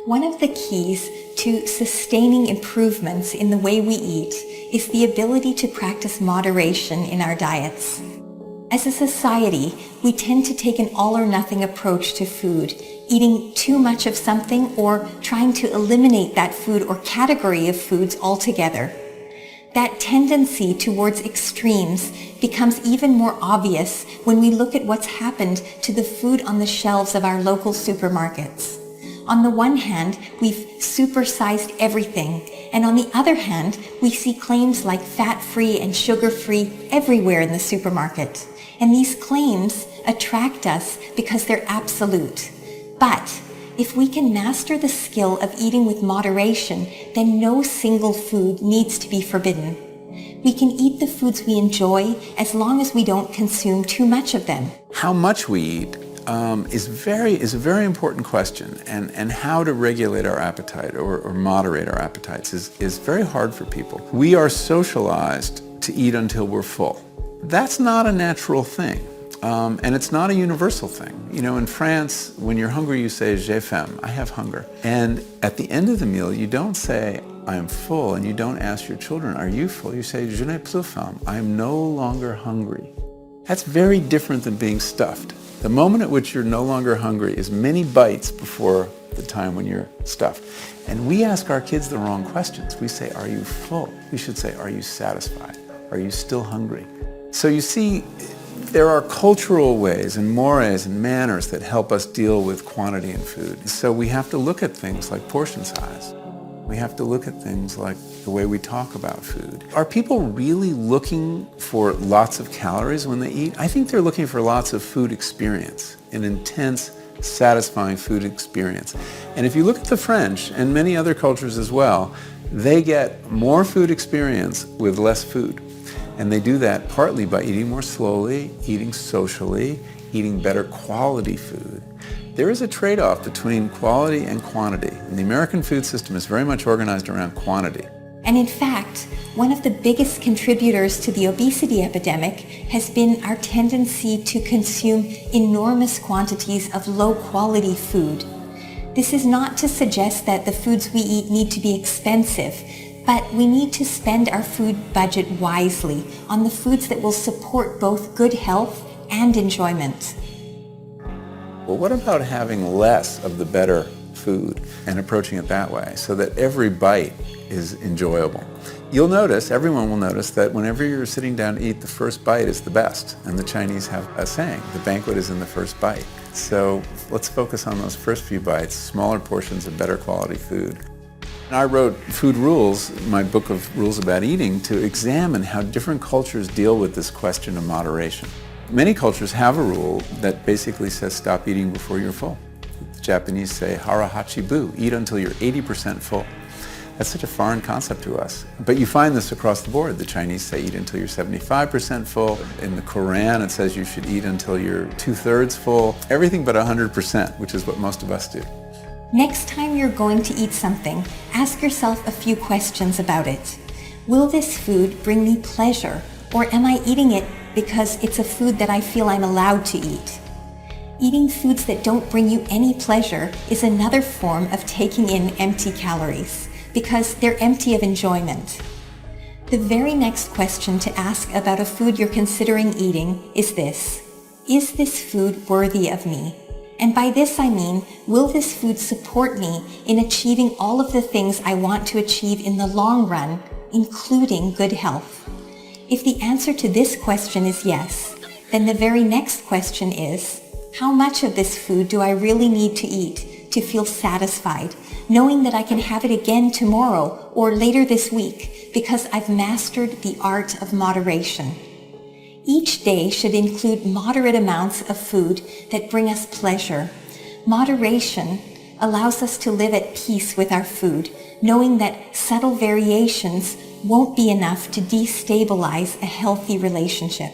One of the keys to sustaining improvements in the way we eat is the ability to practice moderation in our diets. As a society, we tend to take an all-or-nothing approach to food, eating too much of something or trying to eliminate that food or category of foods altogether. That tendency towards extremes becomes even more obvious when we look at what's happened to the food on the shelves of our local supermarkets. On the one hand, we've supersized everything, and on the other hand, we see claims like fat-free and sugar-free everywhere in the supermarket. And these claims attract us because they're absolute. But if we can master the skill of eating with moderation, then no single food needs to be forbidden. We can eat the foods we enjoy as long as we don't consume too much of them. How much we eat is a very important question, and how to regulate our appetite or moderate our appetites is very hard for people. We are socialized to eat until we're full. That's not a natural thing, and it's not a universal thing. You know, in France, when you're hungry, you say j'ai faim, I have hunger. And at the end of the meal, you don't say I am full, and you don't ask your children, are you full? You say je n'ai plus faim, I am no longer hungry. That's very different than being stuffed. The moment at which you're no longer hungry is many bites before the time when you're stuffed. And we ask our kids the wrong questions. We say, are you full? We should say, are you satisfied? Are you still hungry? So you see, there are cultural ways and mores and manners that help us deal with quantity in food. So we have to look at things like portion size. We have to look at things like the way we talk about food. Are people really looking for lots of calories when they eat? I think they're looking for lots of food experience, an intense, satisfying food experience. And if you look at the French and many other cultures as well, they get more food experience with less food. And they do that partly by eating more slowly, eating socially, eating better quality food. There is a trade-off between quality and quantity, and the American food system is very much organized around quantity. And in fact, one of the biggest contributors to the obesity epidemic has been our tendency to consume enormous quantities of low-quality food. This is not to suggest that the foods we eat need to be expensive, but we need to spend our food budget wisely on the foods that will support both good health and enjoyment. Well, what about having less of the better food and approaching it that way so that every bite is enjoyable? You'll notice, everyone will notice, that whenever you're sitting down to eat, the first bite is the best. And the Chinese have a saying, the banquet is in the first bite. So let's focus on those first few bites, smaller portions of better quality food. And I wrote Food Rules, my book of rules about eating, to examine how different cultures deal with this question of moderation. Many cultures have a rule that basically says stop eating before you're full. The Japanese say hara hachi bu, eat until you're 80% full. That's such a foreign concept to us. But you find this across the board. The Chinese say eat until you're 75% full. In the Quran it says you should eat until you're 2/3 full. Everything but 100%, which is what most of us do. Next time you're going to eat something, ask yourself a few questions about it. Will this food bring me pleasure, or am I eating it because it's a food that I feel I'm allowed to eat? Eating foods that don't bring you any pleasure is another form of taking in empty calories, because they're empty of enjoyment. The very next question to ask about a food you're considering eating is this: is this food worthy of me? And by this I mean, will this food support me in achieving all of the things I want to achieve in the long run, including good health? If the answer to this question is yes, then the very next question is, how much of this food do I really need to eat to feel satisfied, knowing that I can have it again tomorrow or later this week because I've mastered the art of moderation? Each day should include moderate amounts of food that bring us pleasure. Moderation allows us to live at peace with our food, knowing that subtle variations won't be enough to destabilize a healthy relationship.